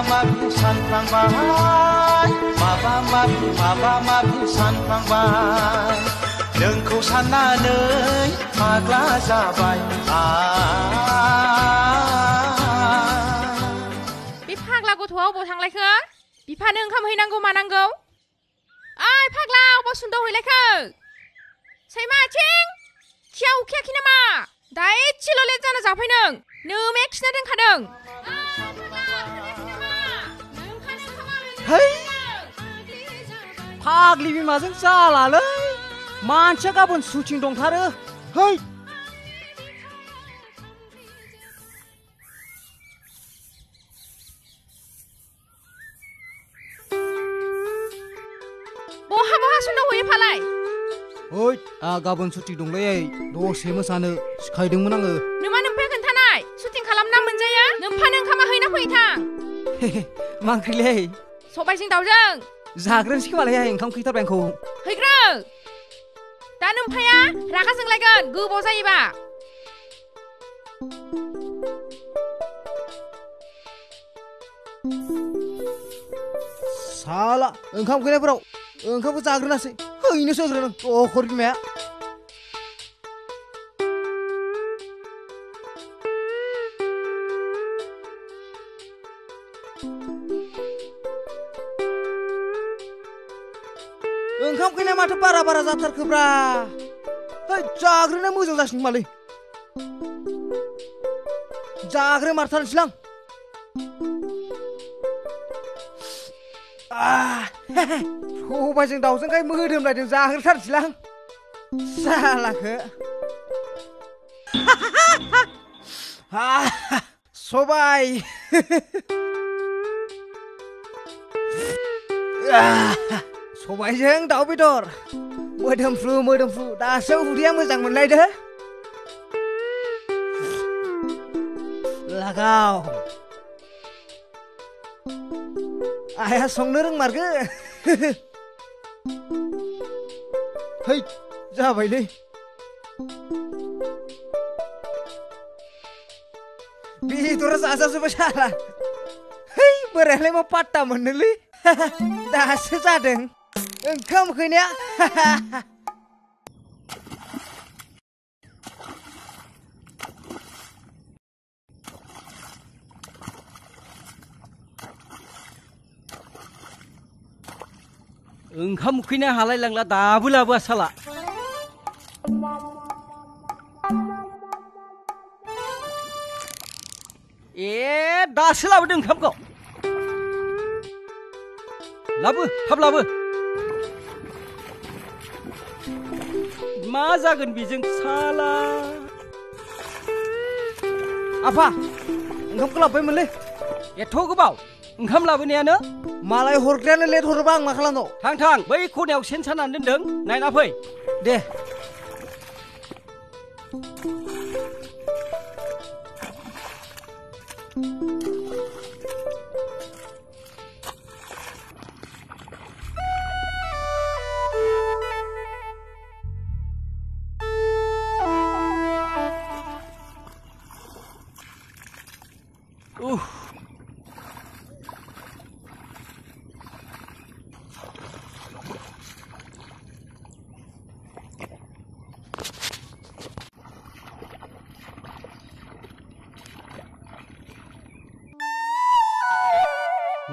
Mabu सानफ्लांबाय माबा सानफ्लांबाय नोंखौ साननानै फाग्ला जाबाय बे फाग्ला गथ'आ अबाव थांलायखो बिफानो ओंखाम हैनांगौ मानांगौ ओइ फाग्ला अबाव सुन्द हैलायखो सैमा आथिं खिया उखियाखै नामा दा एसेल' लेट जाना जाफै नों नोमाया खिना दोनखादों Hey! Pagli bimaजों जालालै मानसिया गाबोन सुटिं दंथारो है बहा सुनो होयो फालाय ओइ गाबोन सुटिं दंलै दसे मोसानो सिखायदोंमोन आङो नोमा नोमफाया खोन्थानाय सुटिं खालामना मोनजाया नोमफानो ओंखामा हैना फै थां मा ओंख्रिलै सबायजों दाउजों जाग्रोनोसै खोमालै ओंखाम खैथारबाय आंखौ हैग्रो दा नोमफाया रागा जोंलायगोन गोबाव जायोबा साला ओंखाम खैनायफोराव ओंखामखौ जाग्रोनासै हैनोसो होग्रोनो अखर बिमाया ओंखाम खैनाया माथो बारा जाथारखोब्रा है जाग्रोना मोजां जासिगोन मालै जाग्रो मारथारनोसैलां सबायजों दाउजोंखाय मोदोमलायदों जाग्रोथारनोसैलां जालाखो सबाय सबायजों दाउ बेदर मोदोमफ्रु दासो उदैया मोजां मोनलायदो लागाव आया संनो रोंमारगो है जाबायलै बेदरा जाजाजोब्बाय साला है बोरायालाय मा पाट्टा मोननोलै दासो जादों ओंखाम खैनाया ओंखाम उखैनो हालायलांला दाबो लाबोआ साला दासो लाबोदों ओंखामखौ लाबो थाब लाबो मा जागोन बेजों साला आफा ओंखामखौ लाबोबायमोनलै एथ' गोबाव ओंखाम लाबोनायानो मालाय हरग्रायानो लेट हरोबा आं मा खालामनो थां बै खनायाव सेन सानानै दोनदों नायना फै दे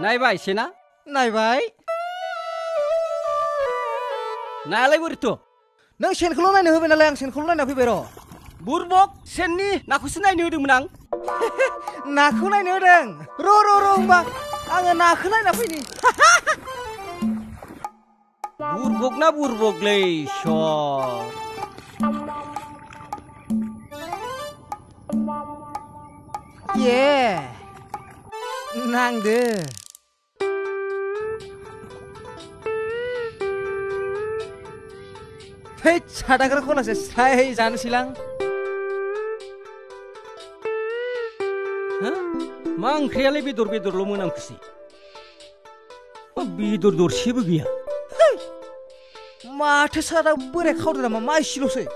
नायबाय सेना नायबाय नायालाय बोरैथ' नों सेनखौल' नायनो होबाय नालाय आं सेनखौल' नायना फैबाय र' बुरबक सेननि नाखौसो नायनो होदोंमोन आं नाखौ नायनो होदों र' होमबा आङो नाखौ नायना फैनि बुरबक ना बुरबकलै सर ये नांदो है सादाग्रा खनासो स्राय जानोसैलां मा ओंख्रियालाय बेदर बेदरल' मोनामखोसै बेदर दरसेबो गैया माथो सारा बोराय खावदो नामा मा इसेल'सै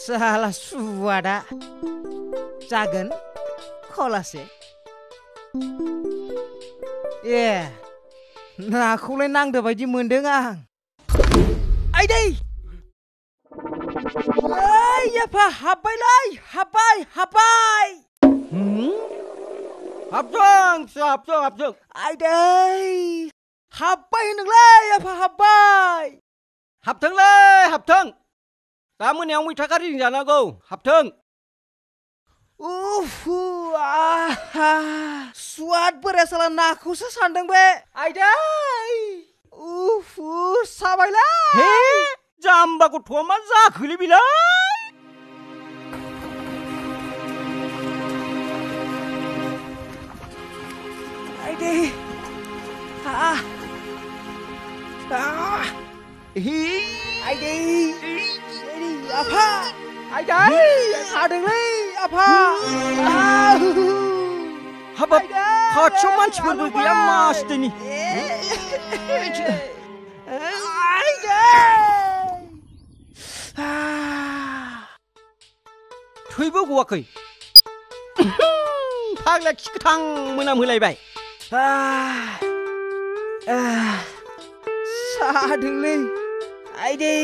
साला सुवादा जागोन खलासे ए नाखौलाय नांदो बायदि मोनदों आं आइदै ओइ याफा हाबबायलै हाबबाय हाबथों आइदै हाबबाय होनदोंलै याफा हाबबाय हाबथों दा मोनायाव मैथा खारिजों जानांगौ हाबथों उफु आहा सुवाद बोराय साला नाखौसो सानदों बे आइदै उफु साबायलै हे जाम्बा गथ'आ मा जाखोलै बेलाय आइदै आइदै आफा आइदै सादोंलै आफा हाबाब खाथियाव मानसिफोरबो गैया मासदिनि थैबो गवाखै फाग्ला खिगोथां मोनामहोलायबाय सादोंलै आइदै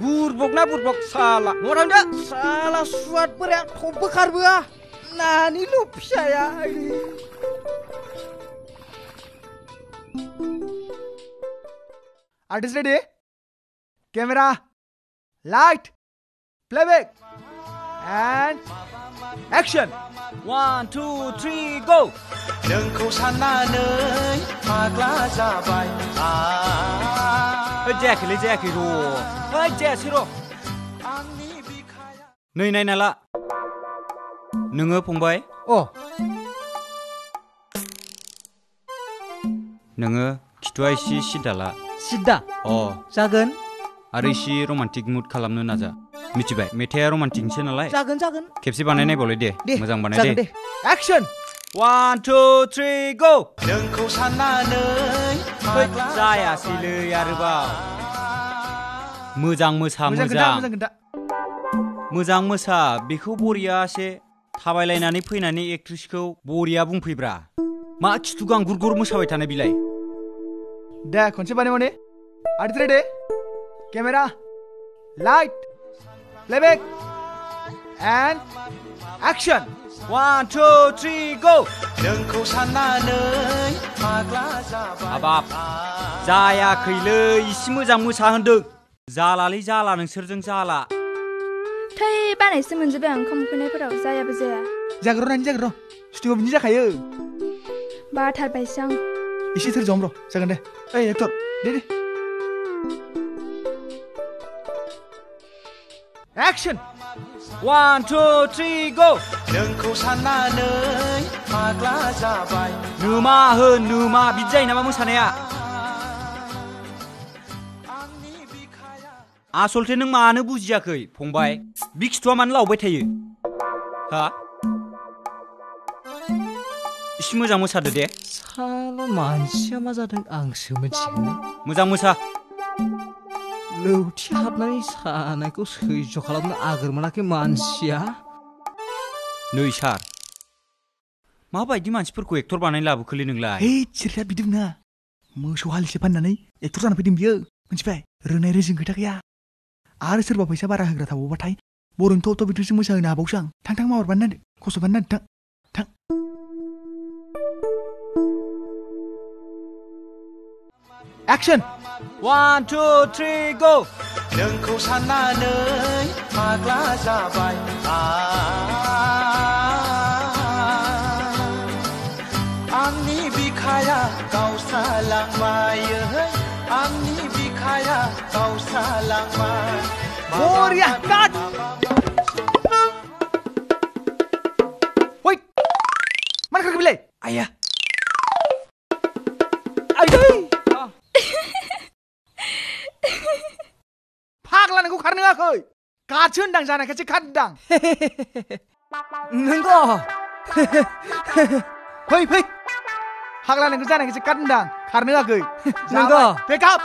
बुरबक साला न'आव थांदो साला सुवाद बोराया थबबो खारबोआ नानिल' फिसाया Artist ready? Camera, light, playback, and action. 1 2 3 go नोंखौ साननानै फाग्ला जाबाय जायाखै र' जायासै र' आंनि बिखाया नै नायना ला नोङो फंबाय नोङो खिथुआ एसे सिदा ला सिदा जागोन आरो एसे रमान्टिक मुड खालामनो नाजा मिथिबाय मेथाइआ रमान्टिकसो नालाय जागोन खेबसे बानायनायबावलाय दे मोजां बानाय दे Action. 1 2 3 go नोंखौ साननानै फाग्ला जायासैलै आरोबाव मोजां मोसा मोजां मोसा बेखौ बरियासे थाबायलायनानै फैनानै एक्ट्रेसखौ बरिया बुंफैब्रा मा खिथु गांगुर मोसाबाय थानाय बिलाय दे खनसे बानायबावनि Artist ready? Camera, light, playback, and action. 1 2 3 go नोंखौ साननानै फाग्ला जाबाय हाबाब जायाखैलै इसे मोजां मोसा होनदों जाला नोंसोरजों जाला थै बानायसो मोनजोबबाय आं ओंखाम उखैनायफोराव जायाबो जाया जागोन र' स्टुडिअ बिदि जाखायो बाथारबायसो आं एसे थोरजों र' जागोन दे ओइ एक्टर दे Action. 1 2 3 go नोंखौ साननानै फाग्ला जाबाय नोमा बिदि जायो नामा मोसानाया आंनि बिखाया आसलथे नों मानो बुजियाखै फंबाय बि खिथुआ मानो लावबाय थायो हा एसे मोजां मोसादो दे साला मानसिया मा जादों आंसो मिथिगोन मोजां मोसा लौथि हाबनानै सानायखौ सैज्य खालामनो आगोर मोनाखै मानसिया नै सार माबायदि मानसिफोरखौ एक्टर बानायनो लाबोखोलै नोंलाय चिरया बिदि बुङा मोसौ हालिसे फाननानै एक्टर जाना फैदों बियो मिथिबाय रोंनाय रेजिं खोथा गैया आरो सोरबा फैसा बारा होग्रा थाबावबाथाय बर'नि थ' बिदिसो मोसाहोनो हाबावसो आं थां मावरबानो नांदो खस्थ'बानो नांदो थां Action. 1 2 3 go नोंखौ साननानै फाग्ला जाबाय आंनि बिखाया गावस्रालांबाय आंनि बिखाया गावस्रालांबाय बरिया काट Wait. Mana kau bilang? Ayah. Ayah. Paklah aku karena aku. काटसो होनदां जानायखायसो काट होनदां नंगौ फै फाग्ला नोंखौ जानायखायसो काट होनदां खारनो होआखै नंगौ पेकआप